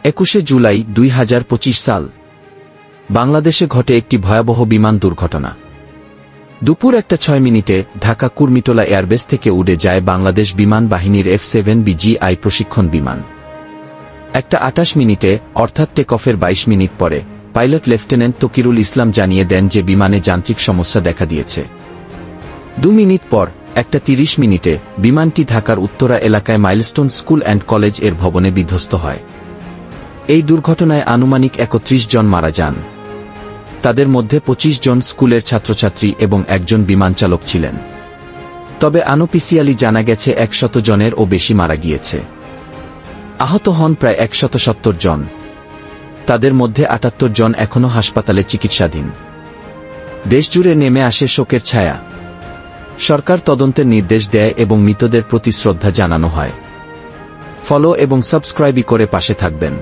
21 জুলাই 2025 সাল। বাংলাদেশে ঘটে একটি ভয়াবহ বিমান দুর্ঘটনা। দুপুর 1:06 ঢাকা কুর্মিটোলা এয়ারবেস থেকে উড়ে যায় বাংলাদেশ বিমান বাহিনীর F-7BGI প্রশিক্ষণ বিমান। 1:28 অর্থাৎ টেক অফের 22 মিনিট পরে পাইলট লেফটেন্যান্ট তকিরুল ইসলাম জানিয়ে দেন যে বিমানে যান্ত্রিক সমস্যা দেখা দিয়েছে। 2 মিনিট পর 1:30 বিমানটি ঢাকার উত্তরা এলাকায় মাইলস্টোন স্কুল অ্যান্ড কলেজ এর ভবনে বিধ্বস্ত হয়। এই দুর্ঘটনায় আনুমানিক 31 জন মারা যান। তাদের মধ্যে 25 জন স্কুলের ছাত্রছাত্রী এবং একজন বিমানচালক ছিলেন। তবে আনঅফিসিয়ালি জানা গেছে 100 জনেরও বেশি মারা গিয়েছে। আহত হন প্রায় 170 জন। তাদের মধ্যে 78 জন এখনও হাসপাতালে চিকিৎসাধীন। দেশজুড়ে নেমে আসে শোকের ছায়া। সরকার তদন্তের নির্দেশ দেয় এবং মৃতদের প্রতি শ্রদ্ধা জানানো হয়। ফলো এবং সাবস্ক্রাইব করে পাশে থাকবেন।